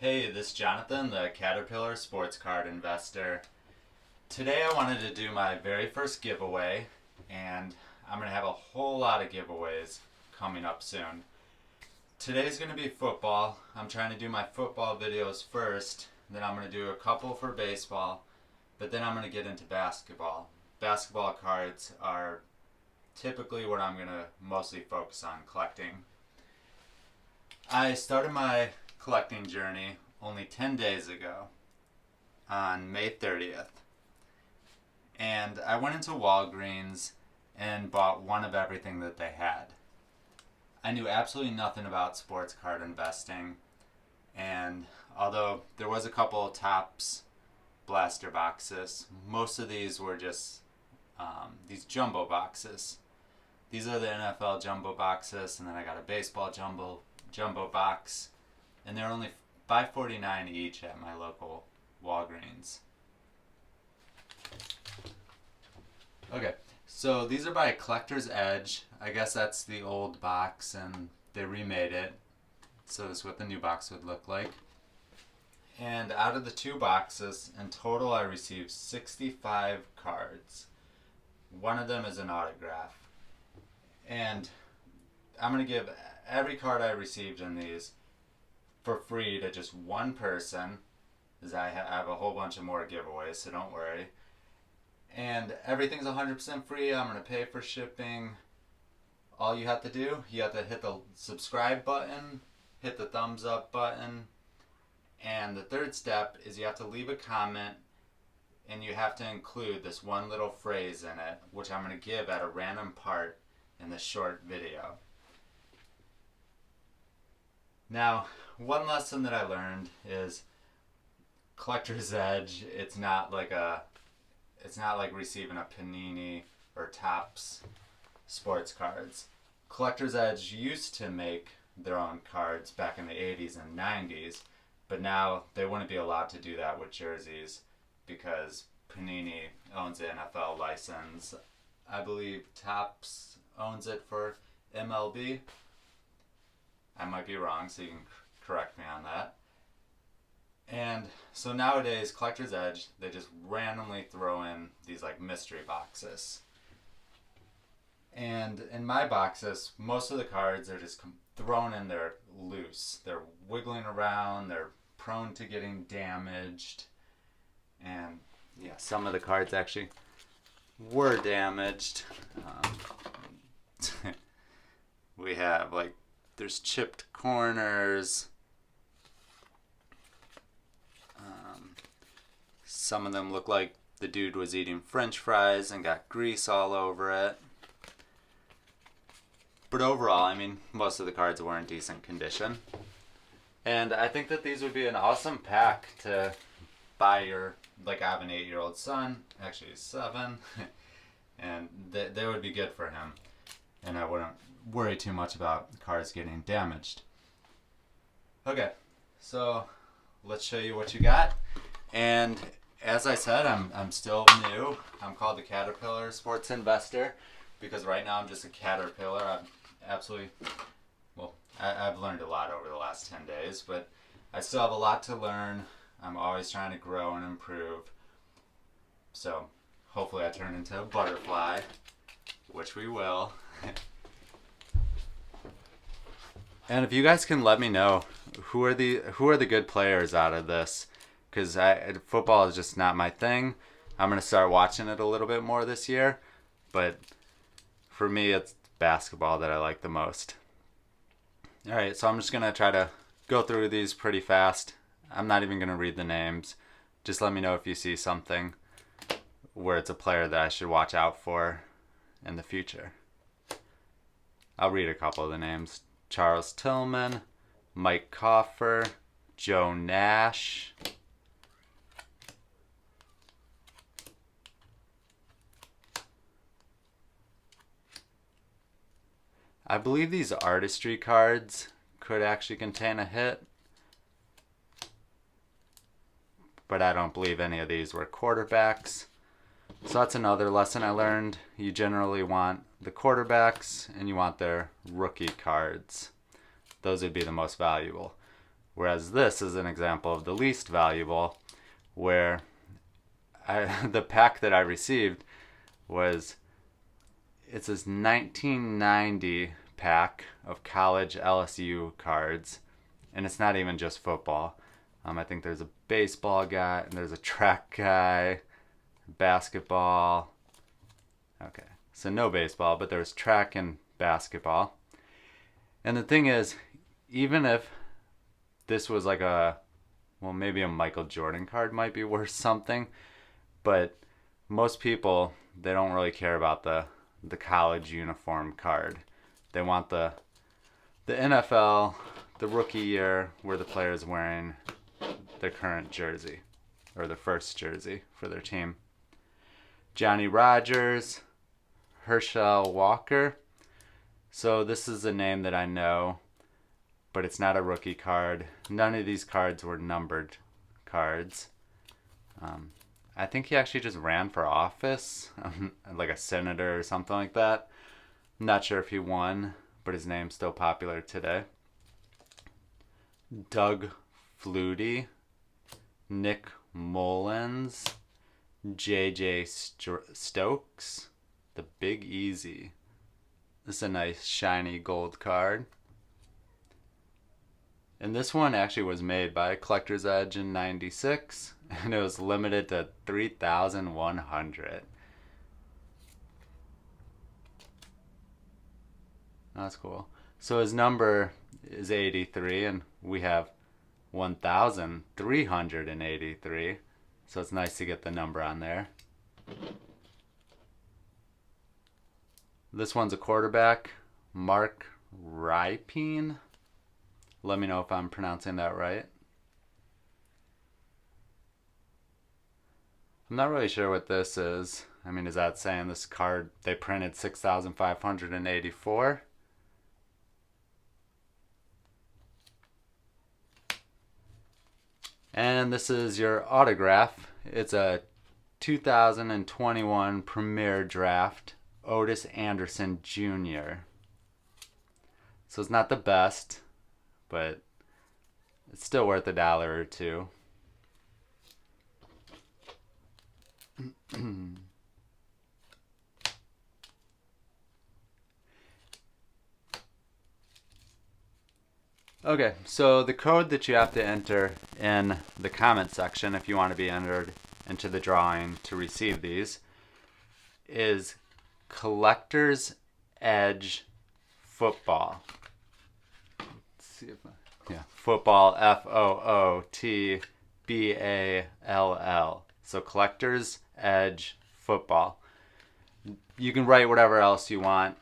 Hey, this is Jonathan, the Caterpillar Sports Card Investor. Today I wanted to do my very first giveaway, and I'm going to have a whole lot of giveaways coming up soon. Today's going to be football. I'm trying to do my football videos first, then I'm going to do a couple for baseball, but then I'm going to get into basketball. Basketball cards are typically what I'm going to mostly focus on collecting. I started my collecting journey only 10 days ago on May 30th. And I went into Walgreens and bought one of everything that they had. I knew absolutely nothing about sports card investing, and although there was a couple of Topps blaster boxes, most of these were just these jumbo boxes. These are the NFL jumbo boxes, and then I got a baseball jumbo box, and they're only $5.49 each at my local Walgreens. Okay, so these are by Collector's Edge. I guess that's the old box, and they remade it. So this is what the new box would look like. And out of the two boxes, in total I received 65 cards. One of them is an autograph. And I'm going to give every card I received in these for free to just one person, as I have a whole bunch of more giveaways, so don't worry. And everything's 100% free. I'm going to pay for shipping. All you have to do, you have to hit the subscribe button, hit the thumbs up button, and the third step is you have to leave a comment, and you have to include this one little phrase in it, which I'm going to give at a random part in this short video. Now, one lesson that I learned is Collector's Edge. It's not like receiving a Panini or Topps sports cards. Collector's Edge used to make their own cards back in the 80s and 90s, but now they wouldn't be allowed to do that with jerseys because Panini owns the NFL license. I believe Topps owns it for MLB. I might be wrong, so you can correct me on that. And so nowadays, Collector's Edge, they just randomly throw in these like mystery boxes. And in my boxes, most of the cards are just thrown in there loose. They're wiggling around, they're prone to getting damaged. And yeah, some of the cards actually were damaged. We have there's chipped corners. Some of them look like the dude was eating French fries and got grease all over it. But overall, I mean, most of the cards were in decent condition. And I think that these would be an awesome pack to buy your, I have an 8-year-old son, actually he's 7, and they would be good for him. And I wouldn't worry too much about cards getting damaged. Okay, so let's show you what you got. And as I said, I'm still new. I'm called the Caterpillar Sports Investor because right now I'm just a caterpillar. I've learned a lot over the last 10 days, but I still have a lot to learn. I'm always trying to grow and improve. So hopefully I turn into a butterfly, which we will. And if you guys can let me know who are the good players out of this, because football is just not my thing. I'm gonna start watching it a little bit more this year, but for me it's basketball that I like the most. All right, so I'm just gonna try to go through these pretty fast. I'm not even gonna read the names. Just let me know if you see something where it's a player that I should watch out for in the future. I'll read a couple of the names. Charles Tillman, Mike Coffer, Joe Nash, I believe these artistry cards could actually contain a hit, but I don't believe any of these were quarterbacks. So that's another lesson I learned. You generally want the quarterbacks and you want their rookie cards. Those would be the most valuable. Whereas this is an example of the least valuable, where the pack that I received was, it's this 1990 pack of college LSU cards, and it's not even just football. I think there's a baseball guy, and there's a track guy, basketball. Okay, so no baseball, but there's track and basketball. And the thing is, even if this was like maybe a Michael Jordan card might be worth something, but most people, they don't really care about the college uniform card. They want the NFL, the rookie year, where the player is wearing their current jersey, or the first jersey for their team. Johnny Rodgers, Herschel Walker. So this is a name that I know, but it's not a rookie card. None of these cards were numbered cards. I think he actually just ran for office, like a senator or something like that. I'm not sure if he won, but his name's still popular today. Doug Flutie, Nick Mullins, J.J. Stokes, the Big Easy. This is a nice shiny gold card. And this one actually was made by Collector's Edge in '96, and it was limited to 3,100. That's cool. So his number is 83, and we have 1,383. So it's nice to get the number on there. This one's a quarterback, Mark Rypien. Let me know if I'm pronouncing that right. I'm not really sure what this is. I mean, is that saying this card, they printed 6,584? And this is your autograph. It's a 2021 Premier Draft, Otis Anderson Jr. So it's not the best, but it's still worth $1 or $2. Okay, so the code that you have to enter in the comment section if you want to be entered into the drawing to receive these is Collector's Edge Football. Let's see if football, FOOTBALL. So Collector's Edge Football. You can write whatever else you want.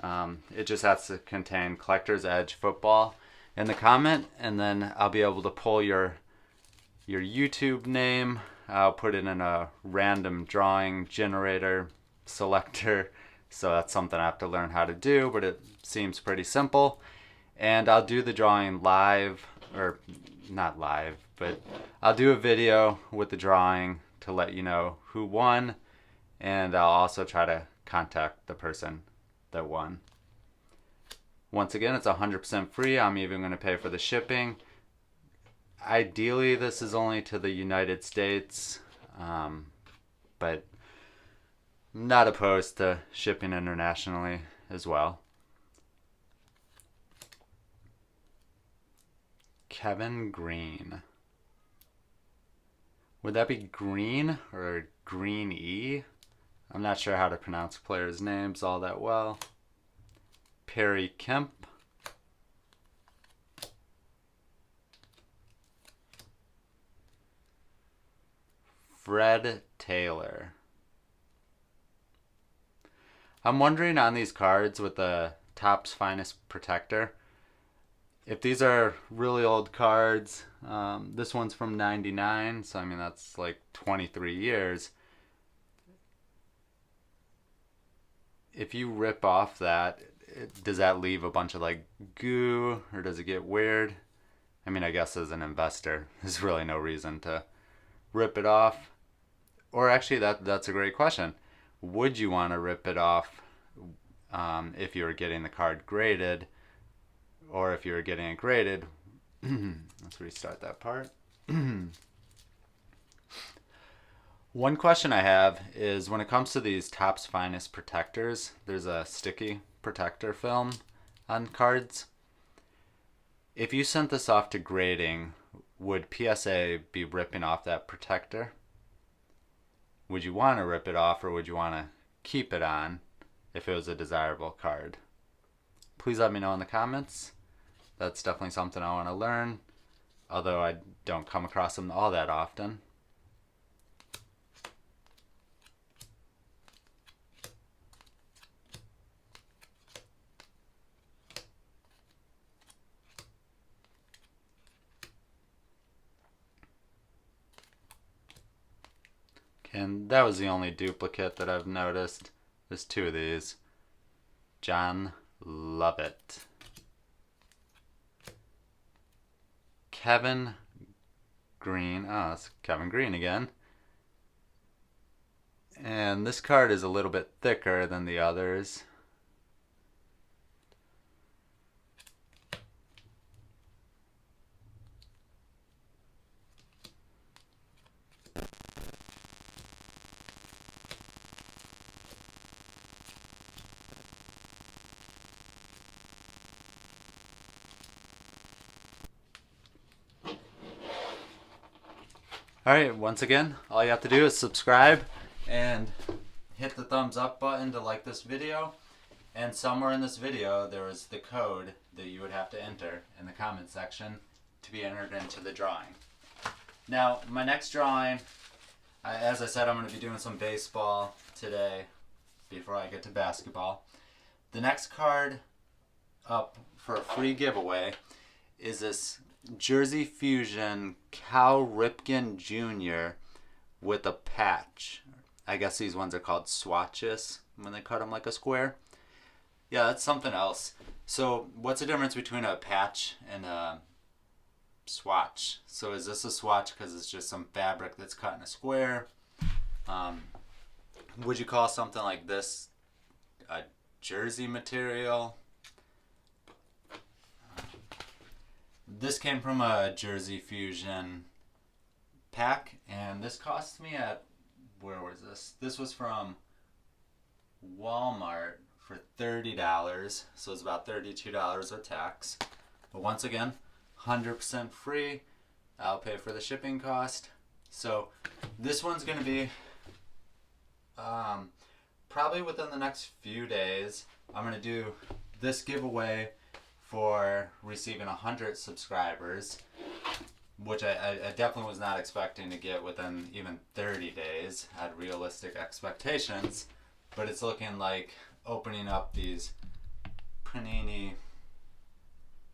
It just has to contain Collector's Edge Football in the comment, and then I'll be able to pull your YouTube name. I'll put it in a random drawing generator selector. So that's something I have to learn how to do, but it seems pretty simple. And I'll do the drawing live, or not live, but I'll do a video with the drawing to let you know who won, and I'll also try to contact the person that won. Once again, it's 100% free. I'm even going to pay for the shipping. Ideally, this is only to the United States, but I'm not opposed to shipping internationally as well. Kevin Green. Would that be Green or Green E? I'm not sure how to pronounce players' names all that well. Perry Kemp. Fred Taylor. I'm wondering on these cards with the Topps Finest Protector, if these are really old cards. This one's from '99, so I mean that's like 23 years. If you rip off that, does that leave a bunch of like goo, or does it get weird? I mean, I guess as an investor, there's really no reason to rip it off. Or actually, that's a great question. Would you want to rip it off if you were getting the card graded? Or if you were getting it graded, Let's restart that part. One question I have is when it comes to these Topps Finest protectors, there's a sticky protector film on cards. If you sent this off to grading, would PSA be ripping off that protector? Would you want to rip it off, or would you want to keep it on if it was a desirable card? Please let me know in the comments. That's definitely something I want to learn, although I don't come across them all that often. And that was the only duplicate that I've noticed. There's two of these. John Lovett. Kevin Green. Oh, it's Kevin Green again. And this card is a little bit thicker than the others. Alright, once again, all you have to do is subscribe and hit the thumbs up button to like this video. And somewhere in this video there is the code that you would have to enter in the comment section to be entered into the drawing. Now, my next drawing, as I said, I'm going to be doing some baseball today before I get to basketball. The next card up for a free giveaway is this Jersey Fusion Cal Ripken Jr. with a patch. I guess these ones are called swatches when they cut them like a square. Yeah, that's something else. So what's the difference between a patch and a swatch? So is this a swatch because it's just some fabric that's cut in a square? Would you call something like this a jersey material? This came from a Jersey Fusion pack, and this cost me at, where was this? This was from Walmart for $30, so it's about $32 with tax. But once again, 100% free. I'll pay for the shipping cost. So this one's going to be probably within the next few days. I'm going to do this giveaway for receiving 100 subscribers, which I definitely was not expecting to get within even 30 days. I had realistic expectations, but it's looking like opening up these Panini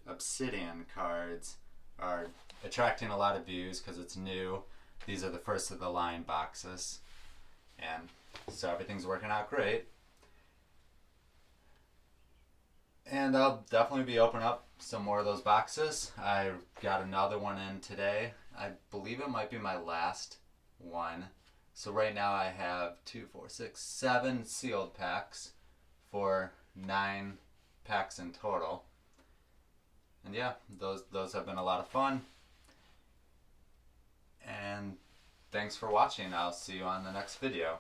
Obsidian cards are attracting a lot of views because it's new. These are the first of the line boxes, and so everything's working out great. And I'll definitely be opening up some more of those boxes. I got another one in today. I believe it might be my last one. So right now I have 7 sealed packs for 9 packs in total. And yeah, those have been a lot of fun. And thanks for watching. I'll see you on the next video.